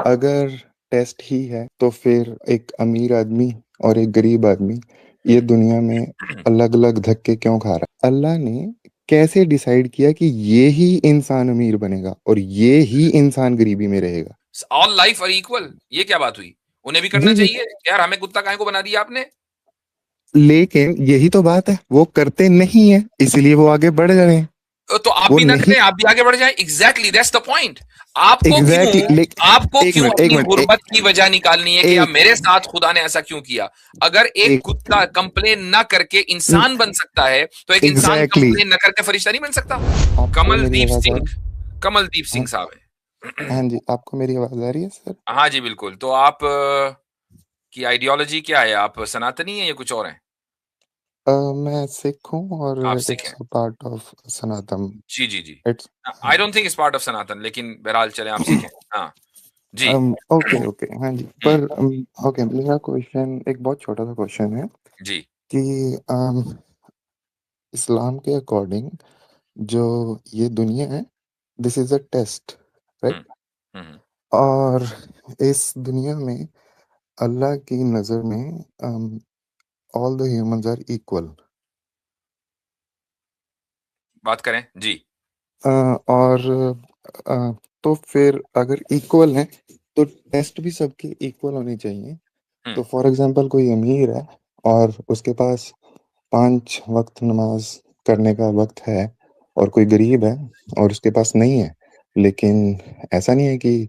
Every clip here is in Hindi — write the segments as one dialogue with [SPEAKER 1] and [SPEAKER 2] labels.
[SPEAKER 1] अगर टेस्ट ही है तो फिर एक अमीर आदमी और एक गरीब आदमी ये दुनिया में अलग अलग धक्के क्यों खा रहा है? अल्लाह ने कैसे डिसाइड किया कि ये ही इंसान अमीर बनेगा और ये ही इंसान गरीबी में रहेगा?
[SPEAKER 2] ऑल लाइफ आर इक्वल, ये क्या बात हुई? उन्हें भी करना
[SPEAKER 1] जी जी।
[SPEAKER 2] चाहिए यार, हमें कुत्ता काहे को बना दिया आपने?
[SPEAKER 1] लेकिन यही तो बात है, वो करते नहीं है इसलिए वो आगे बढ़ रहे हैं।
[SPEAKER 2] तो आप
[SPEAKER 1] वो
[SPEAKER 2] भी ना
[SPEAKER 1] नहीं।
[SPEAKER 2] करें, आप भी आगे बढ़ जाएं। Exactly that's the point. आपको क्यों
[SPEAKER 1] एग्जैक्टली
[SPEAKER 2] आपको
[SPEAKER 1] एक
[SPEAKER 2] क्यों
[SPEAKER 1] मिनट एक
[SPEAKER 2] अपनी
[SPEAKER 1] मिनट
[SPEAKER 2] गुर्बत की वजह निकालनी है कि अब
[SPEAKER 1] एक
[SPEAKER 2] मेरे साथ खुदा ने ऐसा क्यों किया? अगर एक
[SPEAKER 1] एक
[SPEAKER 2] कुत्ता कंप्लेन ना करके इंसान बन सकता है, तो एक इंसान
[SPEAKER 1] एग्जैक्टली।
[SPEAKER 2] कंप्लेन ना करके फरिश्ता नहीं बन सकता?
[SPEAKER 1] आपको मेरी
[SPEAKER 2] कमलदीप
[SPEAKER 1] आवाज आ
[SPEAKER 2] सिंह,
[SPEAKER 1] रही
[SPEAKER 2] कमलदीप
[SPEAKER 1] है?
[SPEAKER 2] सिंह साहब है।
[SPEAKER 1] हाँ जी, आपको मेरी आवाज आ रही है सर?
[SPEAKER 2] हाँ जी बिल्कुल। तो आप की आइडियोलॉजी क्या है? आप सनातनी है या कुछ और है?
[SPEAKER 1] मैं सिख हूँ और
[SPEAKER 2] आप सिख
[SPEAKER 1] इट्स
[SPEAKER 2] हैं?
[SPEAKER 1] Part of Sanatan.
[SPEAKER 2] जी जी जी।
[SPEAKER 1] It's
[SPEAKER 2] I don't think it's part of Sanatan, लेकिन बहरहाल चले, आप सिख हैं। हाँ जी।
[SPEAKER 1] ओके ओके हाँ जी,
[SPEAKER 2] हम्म,
[SPEAKER 1] पर ओके मेरा क्वेश्चन एक बहुत छोटा सा क्वेश्चन है
[SPEAKER 2] जी।
[SPEAKER 1] कि इस्लाम के अकॉर्डिंग जो ये दुनिया है, this is a test,
[SPEAKER 2] hmm
[SPEAKER 1] right?
[SPEAKER 2] Hmm.
[SPEAKER 1] और इस दुनिया में अल्लाह की नज़र में all the humans are equal.
[SPEAKER 2] बात करें जी।
[SPEAKER 1] और अ, तो फिर अगर इक्वल है तो टेस्ट भी सबके इक्वल होने चाहिए।
[SPEAKER 2] हम्म
[SPEAKER 1] तो फॉर एग्जांपल कोई अमीर है और उसके पास 5 वक्त नमाज करने का वक्त है, और कोई गरीब है और उसके पास नहीं है, लेकिन ऐसा नहीं है कि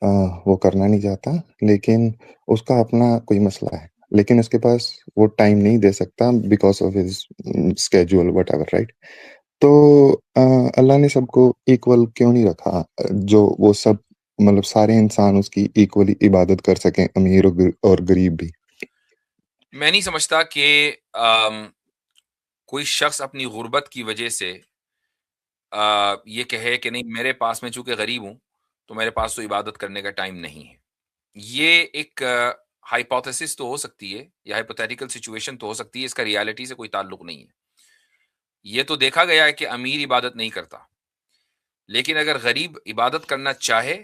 [SPEAKER 1] अ, वो करना नहीं चाहता, लेकिन उसका अपना कोई मसला है, लेकिन उसके पास वो टाइम नहीं दे सकता because of his schedule whatever, right? तो अ, अल्लाह ने सबको इक्वल क्यों नहीं रखा? जो वो सब मतलब सारे इंसान उसकी इक्वली इबादत कर सकें, अमीर और गरीब भी।
[SPEAKER 2] मैं नहीं समझता कि अम, कोई शख्स अपनी गुर्बत की वजह से ये कहे कि नहीं, मेरे पास में चूंकि गरीब हूं तो मेरे पास तो इबादत करने का टाइम नहीं है। ये एक हाइपोथेसिस तो हो सकती है, या हाइपोथेटिकल सिचुएशन तो हो सकती है, इसका रियलिटी से कोई ताल्लुक नहीं है। ये तो देखा गया है कि अमीर इबादत नहीं करता, लेकिन अगर गरीब इबादत करना चाहे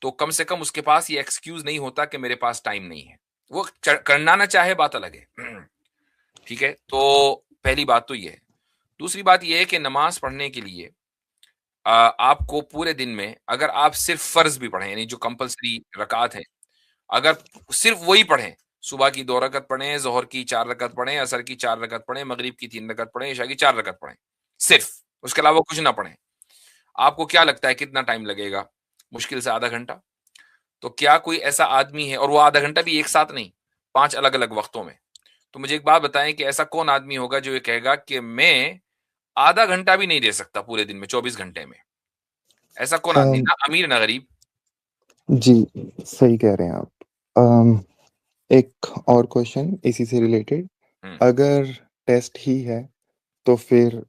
[SPEAKER 2] तो कम से कम उसके पास ये एक्सक्यूज नहीं होता कि मेरे पास टाइम नहीं है। वो करना ना चाहे, बात अलग है। ठीक है, तो पहली बात तो ये है। दूसरी बात ये है कि नमाज पढ़ने के लिए आपको पूरे दिन में, अगर आप सिर्फ फर्ज भी पढ़ें, यानी जो कंपलसरी रकात है, अगर सिर्फ वही पढ़ें, सुबह की 2 रकत पढ़ें, जोहर की 4 रकत पढ़ें, असर की 4 रकत पढ़ें, मगरिब की 3 रकत पढ़ें, ईशा की 4 रकत पढ़ें, सिर्फ, उसके अलावा कुछ ना पढ़ें, आपको क्या लगता है कितना टाइम लगेगा? मुश्किल से आधा घंटा। तो क्या कोई ऐसा आदमी है, और वो आधा घंटा भी एक साथ नहीं, 5 अलग अलग वक्तों में? तो मुझे एक बात बताएं कि ऐसा कौन आदमी होगा जो ये कहेगा कि मैं आधा घंटा भी नहीं दे सकता पूरे दिन में, 24 घंटे में? ऐसा कौन आदमी?
[SPEAKER 1] अम,
[SPEAKER 2] ना अमीर ना गरीब।
[SPEAKER 1] जी, सही कह रहे हैं आप। एक और क्वेश्चन इसी से रिलेटेड,
[SPEAKER 2] हम्म
[SPEAKER 1] अगर टेस्ट ही है तो फिर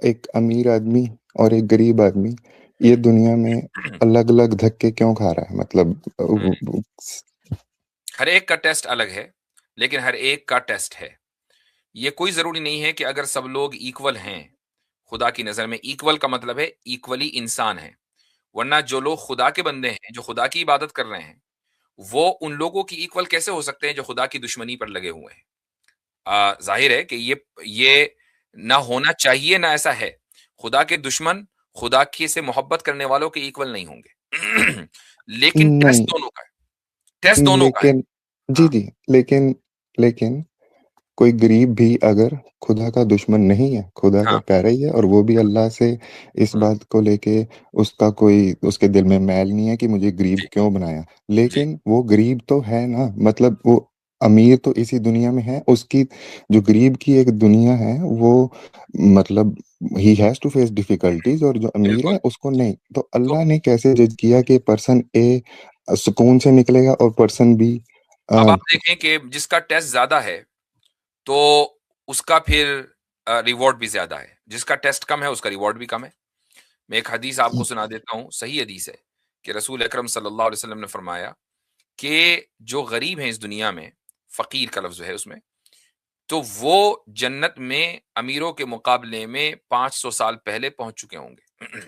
[SPEAKER 1] एक अमीर आदमी और एक गरीब आदमी ये दुनिया में अलग अलग धक्के क्यों खा रहा है? मतलब
[SPEAKER 2] हर एक का टेस्ट अलग है, लेकिन हर एक का टेस्ट है। ये कोई जरूरी नहीं है कि अगर सब लोग इक्वल हैं, खुदा की नजर में इक्वल का मतलब है इक्वली इंसान है। वरना जो लोग खुदा के बंदे हैं, जो खुदा की इबादत कर रहे हैं, वो उन लोगों की इक्वल कैसे हो सकते हैं जो खुदा की दुश्मनी पर लगे हुए हैं? जाहिर है कि ये ना होना चाहिए, ना ऐसा है। खुदा के दुश्मन खुदा की से मोहब्बत करने वालों के इक्वल नहीं होंगे। लेकिन टेस्ट
[SPEAKER 1] नहीं,
[SPEAKER 2] दोनों का है, टेस्ट दोनों का है।
[SPEAKER 1] लेकिन जी
[SPEAKER 2] हाँ
[SPEAKER 1] जी, लेकिन कोई गरीब भी अगर खुदा का दुश्मन नहीं है, खुदा का
[SPEAKER 2] हाँ।
[SPEAKER 1] प्यारा ही है, और वो भी अल्लाह से इस
[SPEAKER 2] हम्म,
[SPEAKER 1] बात को लेके उसका कोई उसके दिल में मैल नहीं है कि मुझे गरीब
[SPEAKER 2] जी
[SPEAKER 1] क्यों बनाया,
[SPEAKER 2] जी।
[SPEAKER 1] लेकिन वो गरीब तो है ना, मतलब वो अमीर तो इसी दुनिया में है, उसकी जो गरीब की एक दुनिया है वो, मतलब he has to face difficulties, और जो अमीर
[SPEAKER 2] बिल्कुल।
[SPEAKER 1] है उसको नहीं। तो
[SPEAKER 2] तो
[SPEAKER 1] अल्लाह ने कैसे जज किया कि पर्सन ए सुकून से निकलेगा और पर्सन बी?
[SPEAKER 2] अब आप देखें कि जिसका टेस्ट ज्यादा है, तो उसका फिर रिवॉर्ड भी ज्यादा है। जिसका टेस्ट कम है, उसका रिवॉर्ड भी कम है। मैं एक हदीस आपको सुना देता हूँ, सही हदीस है, कि रसूल अकरम सल्लल्लाहु अलैहि वसल्लम ने फरमाया कि जो गरीब हैं इस दुनिया में, फकीर का लफ्ज है उसमें, तो वो जन्नत में अमीरों के मुकाबले में 500 साल पहले पहुंच चुके होंगे।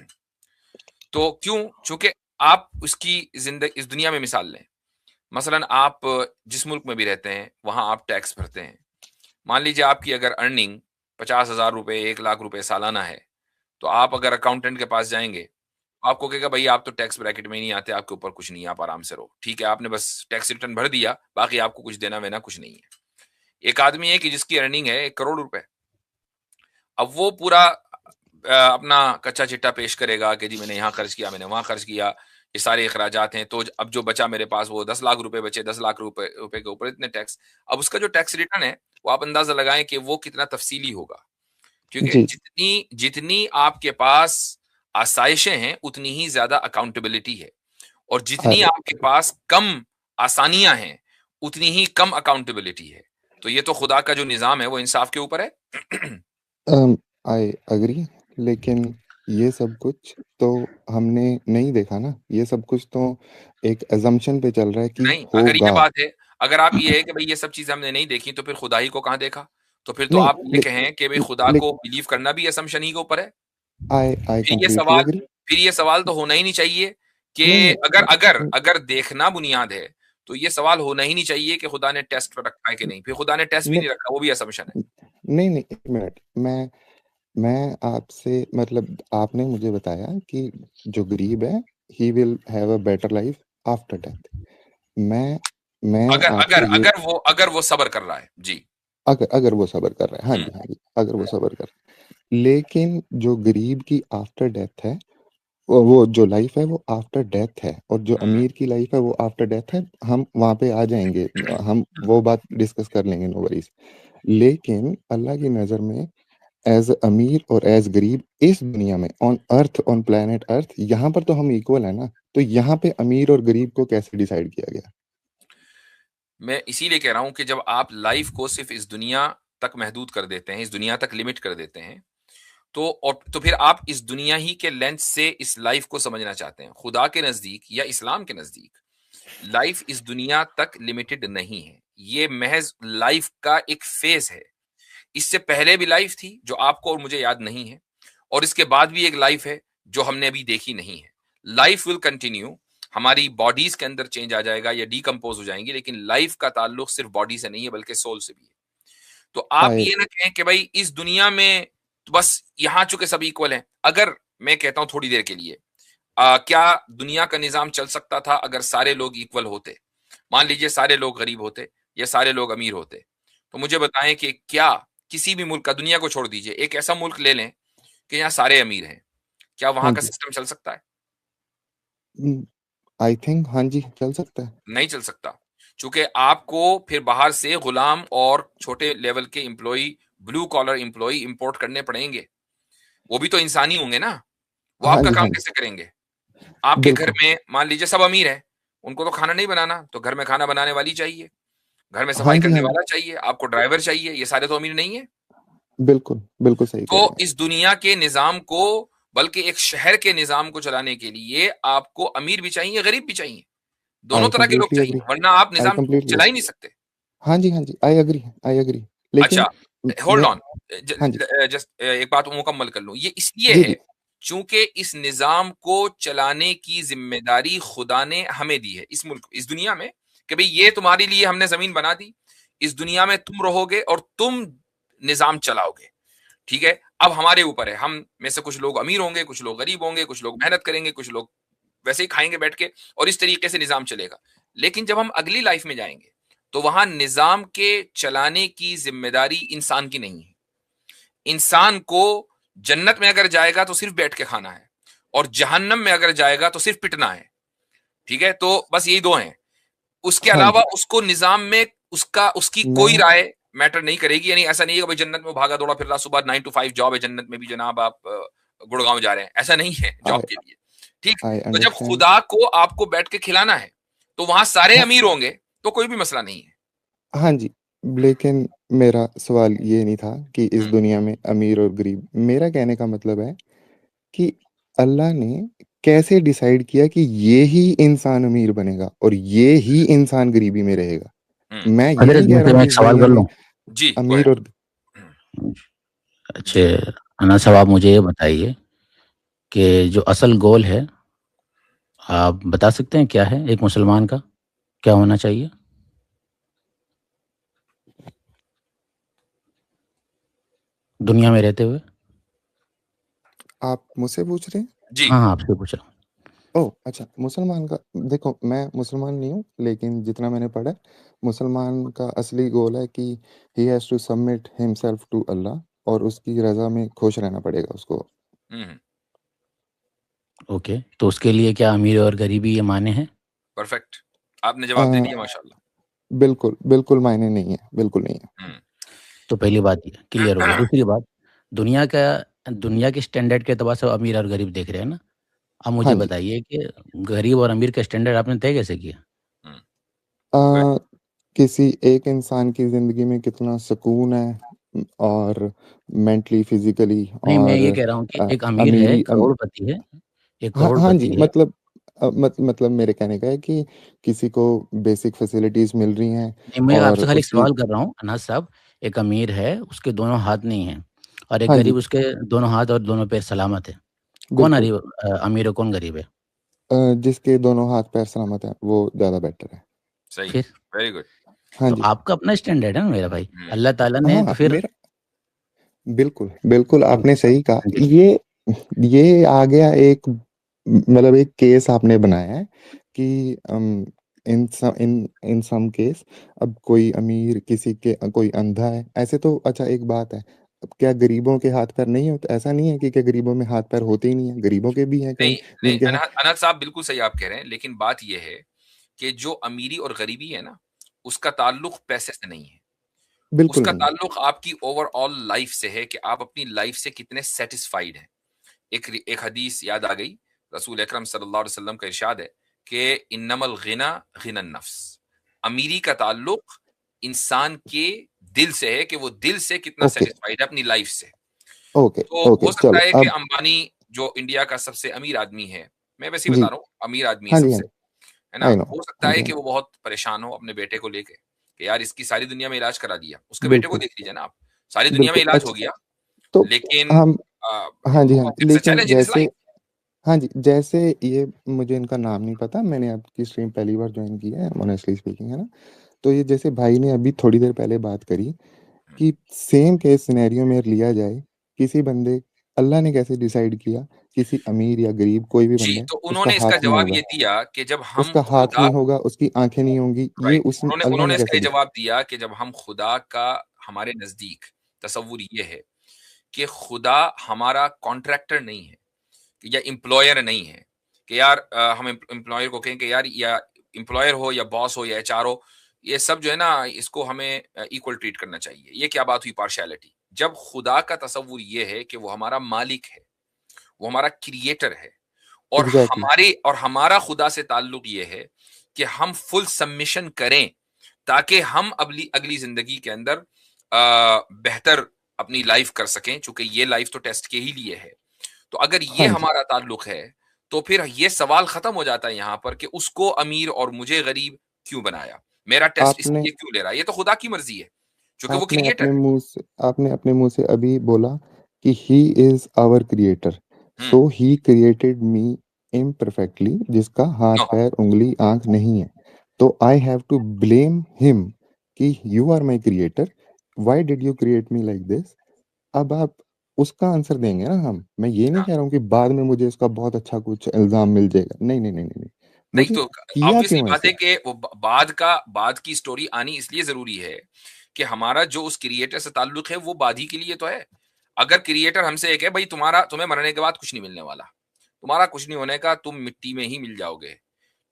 [SPEAKER 2] तो क्यों? चूंकि आप उसकी इस दुनिया में मिसाल लें। मसलन आप जिस मुल्क में भी रहते हैं, वहाँ आप टैक्स भरते हैं। मान लीजिए आपकी अगर अर्निंग 50,000 रुपए, 1 लाख रुपए सालाना है, तो आप अगर अकाउंटेंट के पास जाएँगे, आपको कहेगा भई आप तो टैक्स ब्रैकेट में ही नहीं आते, आपके ऊपर कुछ नहीं है, आप आराम से रहो। ठीक है, आपने बस टैक्स रिटर्न भर दिया, बाकी आपको कुछ देना-वेना कुछ नहीं है। एक आदमी है कि जिसकी अर्निंग है 1 करोड़ रुपए। अब वो पूरा अपना कच्चा चिट्ठा पेश करेगा कि जी मैंने यहाँ खर्च किया, मैंने वहाँ खर्च किया, ये सारे अखराजात हैं, तो अब जो बचा मेरे पास वो 10 लाख रुपए बचे, 10 लाख रुपए के ऊपर इतने टैक्स। अब उसका जो टैक्स रिटर्न है, वो आप अंदाज़ा लगाएँ कि वो कितना तफ़सीली होगा। क्योंकि
[SPEAKER 1] जी।
[SPEAKER 2] जितनी जितनी आपके पास आसाइशें हैं, उतनी ही ज़्यादा अकाउंटेबिलिटी है और जितनी
[SPEAKER 1] अरे
[SPEAKER 2] आपके पास कम आसानियाँ हैं, उतनी ही कम अकाउंटेबिलिटी है। तो ये तो खुदा का जो निज़ाम है, वो इंसाफ के ऊपर है।
[SPEAKER 1] आई एग्री, लेकिन ये सब कुछ तो हमने नहीं देखा ना। ये सब कुछ तो एक असम्पशन पे चल रहा है कि
[SPEAKER 2] नहीं, अगर ये
[SPEAKER 1] होगा।
[SPEAKER 2] बात है, अगर आप ये है कि भई ये सब चीज़ें हमने नहीं देखी, तो फिर खुदा ही को कहाँ देखा? तो फिर तो
[SPEAKER 1] नहीं,
[SPEAKER 2] आप ये कहें कि भई खुदा
[SPEAKER 1] ले
[SPEAKER 2] को बिलीव करना भी असम्पशन ही के ऊपर है।
[SPEAKER 1] आई
[SPEAKER 2] फिर ये
[SPEAKER 1] कंप्लीटली
[SPEAKER 2] सवाल
[SPEAKER 1] एग्री।
[SPEAKER 2] फिर ये सवाल तो होना ही नहीं चाहिए कि
[SPEAKER 1] नहीं,
[SPEAKER 2] अगर अगर
[SPEAKER 1] नहीं,
[SPEAKER 2] अगर देखना बुनियाद है, तो ये सवाल होना ही नहीं चाहिए कि खुदा ने टेस्ट पर रखा है कि नहीं। फिर खुदा ने टेस्ट भी
[SPEAKER 1] नहीं,
[SPEAKER 2] नहीं रखा, वो भी असम्पशन है।
[SPEAKER 1] नहीं, नहीं, 1 मिनट। मैं आपसे मतलब आपने मुझे बताया कि जो गरीब है, he will have a better life after death. मैं मैं
[SPEAKER 2] अगर अगर
[SPEAKER 1] आपसे ये
[SPEAKER 2] अगर वो अगर वो सब्र कर रहा है। जी।
[SPEAKER 1] अगर अगर वो सब्र कर रहा है, हाँ
[SPEAKER 2] हुँ,
[SPEAKER 1] जी, हाँ जी, अगर वो
[SPEAKER 2] हुँ,
[SPEAKER 1] सब्र कर रहा है। लेकिन जो गरीब की आफ्टर डेथ है, वो जो लाइफ है वो आफ्टर डेथ है, और जो
[SPEAKER 2] हुँ,
[SPEAKER 1] अमीर की लाइफ है वो आफ्टर डेथ है। हम वहाँ पे आ जाएँगे, हम वो बात डिस्कस कर लेंगे, नो वरीज़। लेकिन अल्लाह की नज़र में एज़ अमीर और एज़ गरीब इस दुनिया में, on earth, on planet earth, यहाँ पर तो हम इक्वल है ना। तो यहाँ पे अमीर और गरीब को कैसे डिसाइड किया गया?
[SPEAKER 2] मैं इसीलिए कह रहा हूँ कि जब आप लाइफ़ को सिर्फ़ इस दुनिया तक महदूद कर देते हैं, इस दुनिया तक लिमिट कर देते हैं, तो फिर आप इस दुनिया ही के लेंस से इस लाइफ़ को समझना चाहते हैं। खुदा के नज़दीक या इस्लाम के नज़दीक लाइफ़ इस दुनिया तक लिमिटेड नहीं है। ये महज़ लाइफ़ का एक फ़ेज़ है। इससे पहले भी लाइफ़ थी, जो आपको और मुझे याद नहीं है, और इसके बाद भी एक लाइफ़ है, जो हमने अभी देखी नहीं है। लाइफ़ विल कंटिन्यू, हमारी बॉडीज़ के अंदर चेंज आ जाएगा या डिकम्पोज़ हो जाएँगी, लेकिन लाइफ़ का ताल्लुक सिर्फ़ बॉडी से नहीं है, बल्कि सोल से भी है। तो आप
[SPEAKER 1] आई
[SPEAKER 2] ये ना कहें कि भाई इस दुनिया में तो बस यहाँ चूँकि सब इक्वल हैं। अगर मैं कहता हूँ थोड़ी देर के लिए, क्या दुनिया का निज़ाम चल सकता था अगर सारे लोग इक्वल होते? मान लीजिए सारे लोग गरीब होते या सारे लोग अमीर होते। तो मुझे बताएँ कि क्या किसी भी मुल्क का, दुनिया को छोड़ दीजिए, एक ऐसा मुल्क ले लें कि यहाँ सारे अमीर हैं। क्या
[SPEAKER 1] हाँ
[SPEAKER 2] वहाँ का
[SPEAKER 1] जी।
[SPEAKER 2] सिस्टम चल सकता है?
[SPEAKER 1] आई थिंक हाँ जी, चल सकता है।
[SPEAKER 2] नहीं चल सकता। चूँकि आपको फिर बाहर से गुलाम और छोटे लेवल के employee, blue collar employee import करने पड़ेंगे। वो भी तो इंसान ही होंगे ना। वो
[SPEAKER 1] हाँ
[SPEAKER 2] आपका
[SPEAKER 1] जी,
[SPEAKER 2] काम
[SPEAKER 1] हाँ जी,
[SPEAKER 2] कैसे करेंगे? आपके घर
[SPEAKER 1] बिल्कुल।
[SPEAKER 2] में मान लीजिए सब अमीर हैं, उनको तो खाना नहीं बनाना, तो घर में खाना बनाने वाली चाहिए, घर में
[SPEAKER 1] हाँ
[SPEAKER 2] सफाई
[SPEAKER 1] जी,
[SPEAKER 2] करने
[SPEAKER 1] हाँ जी,
[SPEAKER 2] वाला चाहिए, आपको ड्राइवर चाहिए, ये सारे तो अमीर नहीं हैं।
[SPEAKER 1] बिल्कुल, बिल्कुल सही कह
[SPEAKER 2] तो
[SPEAKER 1] रहे हैं।
[SPEAKER 2] इस दुनिया के निज़ाम को, बल्कि एक शहर के निज़ाम को चलाने के लिए आपको अमीर भी चाहिए, गरीब भी चाहिए। दोनों
[SPEAKER 1] आई
[SPEAKER 2] तरह के लोग
[SPEAKER 1] कंप्लीटली
[SPEAKER 2] चाहिए,
[SPEAKER 1] एग्री,
[SPEAKER 2] वरना आप
[SPEAKER 1] आई
[SPEAKER 2] निज़ाम
[SPEAKER 1] कंप्लीटली
[SPEAKER 2] चला ही
[SPEAKER 1] एग्री।
[SPEAKER 2] नहीं सकते।
[SPEAKER 1] हाँ जी, हाँ जी, आई एग्री।
[SPEAKER 2] अच्छा,
[SPEAKER 1] लेकिन
[SPEAKER 2] होल्ड
[SPEAKER 1] मैं
[SPEAKER 2] ऑन,
[SPEAKER 1] हाँ जी,
[SPEAKER 2] जस्ट एक बात मुकम्मल कर लूँ। ये इसलिए
[SPEAKER 1] जी,
[SPEAKER 2] है,
[SPEAKER 1] जी।
[SPEAKER 2] चूँकि इस निज़ाम को चलाने की ज़िम्मेदारी खुदा ने हमें दी है, इस मुल्क, इस दुनिया में, कि भई ये तुम्हारे लिए हमने ज़मीन बना दी, इस दुनिया में तुम रहोगे और तुम निज़ाम चलाओगे, ठीक है? अब हमारे ऊपर है, हम में से कुछ लोग अमीर होंगे, कुछ लोग गरीब होंगे, कुछ लोग मेहनत करेंगे, कुछ लोग वैसे ही खाएँगे बैठ के, और इस तरीके से निज़ाम चलेगा। लेकिन जब हम अगली लाइफ़ में जाएँगे, तो वहाँ निज़ाम के चलाने की ज़िम्मेदारी इंसान की नहीं है। इंसान को जन्नत में अगर जाएगा तो सिर्फ़ बैठ के खाना है, और जहन्नम में अगर जाएगा तो सिर्फ़ पिटना है, ठीक है? तो बस यही 2 हैं। उसके
[SPEAKER 1] हाँ
[SPEAKER 2] अलावा
[SPEAKER 1] जी,
[SPEAKER 2] उसको निज़ाम में उसकी कोई
[SPEAKER 1] मैं
[SPEAKER 2] राय मैटर नहीं करेगी। यानी ऐसा नहीं है कि भाई जन्नत में भागा-दौड़ा फिर रहा, सुबह 9 टू 5 जॉब है जन्नत में भी जनाब, आप गुड़गाँव जा रहे हैं, ऐसा नहीं है जॉब
[SPEAKER 1] आई
[SPEAKER 2] के लिए, ठीक?
[SPEAKER 1] आई
[SPEAKER 2] तो जब
[SPEAKER 1] अंडरस्टैंड।
[SPEAKER 2] खुदा को आपको बैठ के खिलाना है, तो वहाँ सारे
[SPEAKER 1] हाँ,
[SPEAKER 2] अमीर होंगे, तो कोई भी मसला नहीं है।
[SPEAKER 1] हाँ जी, लेकिन मेरा सवाल ये नहीं था कि इस
[SPEAKER 2] हुँ,
[SPEAKER 1] दुनिया में अमीर और गरीब। मेरा कहने का मतलब है कि अल्लाह ने कैसे डिसाइड किया कि ये ही इंसान अमीर बनेगा और ये ही इंसान गरीबी में रहेगा?
[SPEAKER 2] हुँ।
[SPEAKER 1] मैं ये
[SPEAKER 3] हज़रत
[SPEAKER 1] नहीं कह रहा हूँ
[SPEAKER 3] मैं
[SPEAKER 1] कि
[SPEAKER 3] एक
[SPEAKER 1] इस
[SPEAKER 3] सवाल
[SPEAKER 1] दुनिया
[SPEAKER 3] कर
[SPEAKER 1] में
[SPEAKER 3] लूँ?
[SPEAKER 2] जी, गो
[SPEAKER 1] अमीर
[SPEAKER 2] अहेड।
[SPEAKER 1] और
[SPEAKER 2] हुँ,
[SPEAKER 3] अच्छे
[SPEAKER 2] जी।
[SPEAKER 3] अना साहब, आप मुझे ये बताइए कि जो असल गोल है आप बता सकते हैं क्या है एक मुसलमान का क्या होना चाहिए? दुनिया में रहते हुए?
[SPEAKER 1] आप मुझसे पूछ रहे हैं?
[SPEAKER 2] जी।
[SPEAKER 3] हाँ, हाँ, आपसे पूछ रहा हूँ।
[SPEAKER 1] ओह! अच्छा, मुसलमान का देखो, मैं मुसलमान नहीं हूँ, लेकिन जितना मैंने पढ़ा है, मुसलमान का असली गोल है कि he has to submit himself to Allah, और उसकी रज़ा में खुश रहना पड़ेगा उसको।
[SPEAKER 2] हुँ,
[SPEAKER 3] ओके, तो उसके लिए क्या अमीर और गरीबी ये मायने हैं?
[SPEAKER 2] परफेक्ट। आपने
[SPEAKER 1] अ,
[SPEAKER 2] जवाब दे दिया माशाल्लाह।
[SPEAKER 1] बिल्कुल, बिल्कुल मायने नहीं है, बिल्कुल नहीं है।
[SPEAKER 2] हुँ।
[SPEAKER 3] तो पहली बात ये क्लियर हो गया। दूसरी बात, दुनिया का दुनिया के स्टैंडर्ड के एतबार से अमीर और गरीब देख रहे हैं ना? अब
[SPEAKER 1] हाँ
[SPEAKER 3] मुझे
[SPEAKER 1] जी।
[SPEAKER 3] बताइए कि गरीब और अमीर का स्टैंडर्ड आपने तय कैसे किया?
[SPEAKER 2] हुँ,
[SPEAKER 1] अ,
[SPEAKER 2] गुड।
[SPEAKER 1] किसी एक इंसान की ज़िंदगी में कितना सुकून है, और मेंटली, फिज़िकली,
[SPEAKER 3] नहीं, मैं
[SPEAKER 1] और
[SPEAKER 3] ये कह रहा हूँ कि एक अमीर है,
[SPEAKER 1] अमीरी
[SPEAKER 3] करोड़पति है, एक
[SPEAKER 1] हाँ, हाँ जी,
[SPEAKER 3] करोड़पति है।
[SPEAKER 1] मतलब मतलब मेरे कहने का है कि किसी को बेसिक फैसिलिटीज़ मिल रही हैं,
[SPEAKER 3] नहीं, मैं
[SPEAKER 1] और
[SPEAKER 3] आपसे खाली एक
[SPEAKER 1] उसकी
[SPEAKER 3] सवाल कर रहा हूँ अनाज साहब, एक अमीर है, उसके दोनों हाथ नहीं हैं और एक
[SPEAKER 1] हाँ
[SPEAKER 3] गरीब
[SPEAKER 1] जी,
[SPEAKER 3] उसके दोनों हाथ और दोनों पैर सलामत है। कौन
[SPEAKER 1] बिल्कुल।
[SPEAKER 3] अमीर है, कौन गरीब है?
[SPEAKER 1] जिसके दोनों हाथ-पैर सलामत हैं, वो ज़्यादा बेटर है।
[SPEAKER 2] सही है,
[SPEAKER 3] फिर?
[SPEAKER 2] Very good.
[SPEAKER 1] हाँ
[SPEAKER 3] तो
[SPEAKER 1] जी।
[SPEAKER 3] आपका अपना स्टैंडर्ड है ना मेरा भाई,
[SPEAKER 2] हुँ,
[SPEAKER 3] अल्लाह ताला ने
[SPEAKER 1] हाँ,
[SPEAKER 3] तो फिर
[SPEAKER 1] मेरा बिल्कुल, बिल्कुल
[SPEAKER 3] जी,
[SPEAKER 1] आपने सही कहा।
[SPEAKER 3] जी,
[SPEAKER 1] ये आ गया एक, मतलब एक केस आपने बनाया है कि इन सम केस, अब कोई अमीर, किसी के कोई अंधा है, ऐसे तो अच्छा एक बात है, अब क्या गरीबों के हाथ-पैर नहीं होते? ऐसा नहीं है कि क्या गरीबों में हाथ-पैर होते ही नहीं हैं, गरीबों के भी हैं
[SPEAKER 2] नहीं,
[SPEAKER 1] कहीं
[SPEAKER 2] नहीं
[SPEAKER 1] जिनके
[SPEAKER 2] अनहद साहब बिल्कुल सही आप कह रहे हैं, लेकिन बात ये है कि जो अमीरी और गरीबी है ना, उसका ताल्लुक पैसे से नहीं है।
[SPEAKER 1] बिल्कुल
[SPEAKER 2] उसका
[SPEAKER 1] नहीं है।
[SPEAKER 2] ताल्लुक आपकी ओवरऑल लाइफ से है कि आप अपनी लाइफ से कितने सैटिस्फाइड हैं। एक हदीस याद आ गई, रसूल अकरम सल्लल्लाहु अलैहि वसल्लम का इरशाद है कि इन्नमल गिना गिनन नफ्स। अमीरी का ताल्लुक इंसान के दिल से है कि वो दिल से कितना
[SPEAKER 1] ओके,
[SPEAKER 2] सैटिस्फाइड है अपनी लाइफ से।
[SPEAKER 1] ओके,
[SPEAKER 2] तो
[SPEAKER 1] ओके,
[SPEAKER 2] हो सकता
[SPEAKER 1] चलो
[SPEAKER 2] है कि
[SPEAKER 1] अब
[SPEAKER 2] अंबानी जो इंडिया का सबसे अमीर आदमी है, मैं वैसे ही
[SPEAKER 1] जी।
[SPEAKER 2] बता रहा हूँ, अमीर आदमी है
[SPEAKER 1] हाँ जी, हाँ
[SPEAKER 2] सबसे,
[SPEAKER 1] जी।
[SPEAKER 2] है ना?
[SPEAKER 1] I know.
[SPEAKER 2] हो सकता
[SPEAKER 1] हाँ
[SPEAKER 2] है
[SPEAKER 1] जी, हाँ
[SPEAKER 2] कि
[SPEAKER 1] जी।
[SPEAKER 2] वो बहुत परेशान हो अपने बेटे को लेके, कि यार इसकी सारी दुनिया में इलाज करा दिया। उसके बेटे को
[SPEAKER 1] बिल्कुल,
[SPEAKER 2] देख लीजिए ना आप, सारी दुनिया में
[SPEAKER 1] बिल्कुल।
[SPEAKER 2] इलाज हो
[SPEAKER 1] अच्छा,
[SPEAKER 2] गया,
[SPEAKER 1] तो
[SPEAKER 2] लेकिन
[SPEAKER 1] हम हाँ जी, हाँ जी।
[SPEAKER 2] इट्स अ
[SPEAKER 1] लेकिन
[SPEAKER 2] चैलेंज इन हिज़
[SPEAKER 1] जैसे
[SPEAKER 2] लाइफ।
[SPEAKER 1] हाँ जी, जैसे ये मुझे इनका नाम नहीं पता, मैंने आपकी स्ट्रीम पहली बार जॉइन की है, ऑनेस्टली स्पीकिंग, है ना? तो ये जैसे भाई ने अभी थोड़ी देर पहले बात करी
[SPEAKER 2] हुँ।
[SPEAKER 1] कि सेम केस सिनेरियो में लिया जाए, किसी बंदे, अल्लाह ने कैसे डिसाइड किया, किसी अमीर या गरीब कोई भी
[SPEAKER 2] जी,
[SPEAKER 1] बंदा है,
[SPEAKER 2] तो
[SPEAKER 1] उसका
[SPEAKER 2] उन्होंने इसका
[SPEAKER 1] हाथ नहीं
[SPEAKER 2] जवाब
[SPEAKER 1] होगा,
[SPEAKER 2] ये दिया कि जब हम
[SPEAKER 1] उसका हाथ
[SPEAKER 2] खुदा
[SPEAKER 1] नहीं होगा, उसकी आँखें नहीं होंगी, ये
[SPEAKER 2] राइट,
[SPEAKER 1] उस
[SPEAKER 2] उन्होंने
[SPEAKER 1] अल्लाह
[SPEAKER 2] उन्होंने
[SPEAKER 1] ने
[SPEAKER 2] इसका
[SPEAKER 1] कैसे
[SPEAKER 2] ये
[SPEAKER 1] डिसाइड
[SPEAKER 2] जवाब दिया कि जब हम खुदा का हमारे नज़दीक तसव्वुर ये है कि खुदा हमारा कॉन्ट्रैक्टर नहीं है या एम्प्लॉयर नहीं है, कि यार हम एम्प्लॉयर को कहें कि यार या एम्प्लॉयर हो या बॉस हो या एचआर हो, ये सब जो है ना इसको हमें इक्वल ट्रीट करना चाहिए। ये क्या बात हुई पार्शियलिटी? जब खुदा का तसव्वुर ये है कि वो हमारा मालिक है, वो हमारा क्रिएटर है,
[SPEAKER 1] एग्ज़ैक्टली।
[SPEAKER 2] और हमारा खुदा से ताल्लुक ये है कि हम फुल सबमिशन करें ताकि हम अगली अगली जिंदगी के अंदर बेहतर अपनी लाइफ कर सकें, चूंकि ये लाइफ तो टेस्ट के ही लिए है। तो अगर ये
[SPEAKER 1] हाँ जी,
[SPEAKER 2] हमारा ताल्लुक है, तो फिर ये सवाल खत्म हो जाता है यहाँ पर कि उसको अमीर और मुझे गरीब क्यों बनाया? मेरा टेस्ट
[SPEAKER 1] आपने
[SPEAKER 2] इसलिए क्यों ले रहा है? ये तो खुदा की मर्जी है, क्योंकि वो
[SPEAKER 1] आपने
[SPEAKER 2] क्रिएटर
[SPEAKER 1] अपने
[SPEAKER 2] है।
[SPEAKER 1] मुँह से आपने अपने मुँह से अभी बोला कि ही इज़ आवर क्रिएटर,
[SPEAKER 2] हुँ,
[SPEAKER 1] so he created me imperfectly, जिसका हाथ,
[SPEAKER 2] नो,
[SPEAKER 1] पैर, उँगली, आँख नहीं है। तो I have to blame him कि you are my creator, why did you create me like this? अब आप उसका आंसर देंगे ना हम। मैं ये नहीं
[SPEAKER 2] हाँ,
[SPEAKER 1] कह रहा हूँ कि बाद में मुझे उसका बहुत अच्छा कुछ इल्ज़ाम मिल जाएगा। नहीं, नहीं, नहीं, नहीं, नहीं।
[SPEAKER 2] नहीं
[SPEAKER 1] मुझे
[SPEAKER 2] तो
[SPEAKER 1] किया
[SPEAKER 2] ऑब्वियसली
[SPEAKER 1] क्यों
[SPEAKER 2] बात है
[SPEAKER 1] ऐसे?
[SPEAKER 2] कि वो बाद की स्टोरी आनी इसलिए ज़रूरी है कि हमारा जो उस क्रिएटर से ताल्लुक है वो बाद ही के लिए तो है। अगर क्रिएटर हमसे एक है भई तुम्हें मरने के बाद कुछ नहीं मिलने वाला। तुम्हारा कुछ नहीं होने का, तुम मिट्टी में ही मिल जाओगे।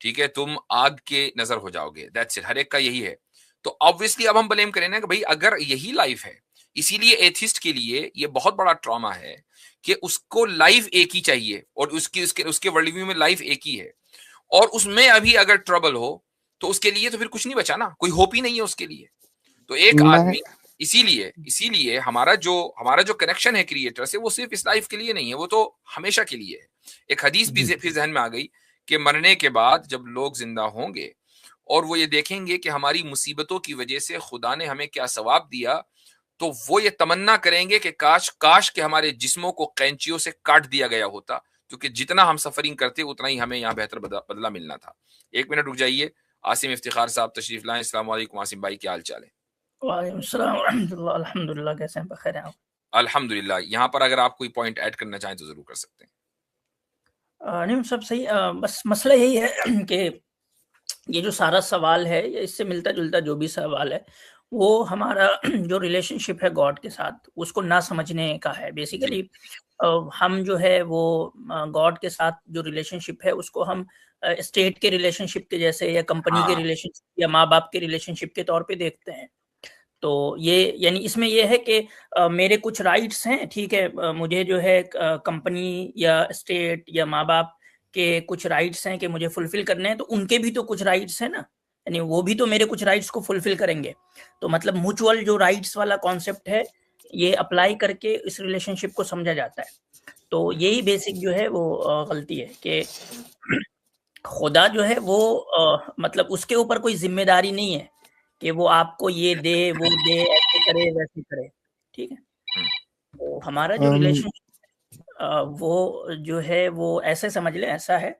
[SPEAKER 2] ठीक है? तुम आग के नज़र हो जाओगे। दैट्स इट, हर एक का यही है। तो ऑब्वियसली अब हम ब्लेम करें ना कि भई अगर यही लाइफ़ है, इसीलिए एथिस्ट के लिए ये बहुत बड़ा ट्रॉमा है कि उसको लाइफ़ एक ही चाहिए और उसकी उसके उसके वर्ल्ड व्यू में लाइफ़ एक ही है। और उसमें अभी अगर ट्रबल हो, तो उसके लिए तो फिर कुछ नहीं बचा ना, कोई होप ही नहीं है उसके लिए। तो एक
[SPEAKER 1] मैं
[SPEAKER 2] आदमी इसीलिए इसीलिए हमारा जो कनेक्शन है क्रिएटर से वो सिर्फ़ इस लाइफ़ के लिए नहीं है, वो तो हमेशा के लिए है। एक हदीस भी
[SPEAKER 1] जी,
[SPEAKER 2] फिर ज़हन में आ गई कि मरने के बाद जब लोग ज़िंदा होंगे और वो ये देखेंगे कि हमारी मुसीबतों की वजह से खुदा ने हमें क्या सवाब दिया, तो वो ये तमन्ना करेंगे कि काश काश कि हमारे जिस्मों को कैंचियों से काट दिया गया होता, क्योंकि जितना हम सफरिंग करते उतना ही हमें यहाँ बेहतर बदला मिलना था। 1 मिनट रुक जाइए, आसिम इफ्तिखार साहब तशरीफ लाएं। अस्सलाम वालेकुम आसिम भाई, क्या हाल चाल है?
[SPEAKER 4] वालेकुम सलाम व रहमतुल्लाह, अल्हम्दुलिल्लाह, कैसे हैं? बखैर हैं आप?
[SPEAKER 2] अल्हम्दुलिल्लाह। यहाँ पर अगर आप कोई पॉइंट ऐड करना चाहें तो जरूर कर सकते हैं।
[SPEAKER 4] नहीं, सब सही। बस मसला यही है कि ये जो सारा सवाल है, ये इससे मिलता-जुलता जो भी सवाल है, वो हमारा जो रिलेशनशिप है गॉड के साथ, उसको ना समझने का है।
[SPEAKER 2] जी।
[SPEAKER 4] बेसिकली हम जो है वो गॉड के साथ जो रिलेशनशिप है, उसको हम स्टेट के रिलेशनशिप के जैसे या कंपनी के
[SPEAKER 2] हाँ।
[SPEAKER 4] रिलेशनशिप या माँ-बाप के रिलेशनशिप के तौर पे देखते हैं। तो ये यानी इसमें ये है कि मेरे कुछ राइट्स हैं, ठीक है? मुझे जो है कंपनी या स्टेट या माँ-बाप के कुछ राइट्स हैं कि मुझे फुलफिल करने हैं, तो उनके भी तो कुछ राइट्स हैं ना, यानी वो भी तो मेरे कुछ राइट्स को फुलफिल करेंगे। तो मतलब म्यूचुअल जो राइट्स वाला कॉन्सेप्ट है, ये अप्लाई करके इस रिलेशनशिप को समझा जाता है। तो यही बेसिक जो है वो गलती है कि खुदा जो है वो मतलब उसके ऊपर कोई जिम्मेदारी नहीं है कि वो आपको ये दे, वो दे, ऐसे करे, वैसे करे, ठीक है? तो हमारा जो रिलेशनशिप वो जो है वो ऐसे समझ लें, ऐसा है।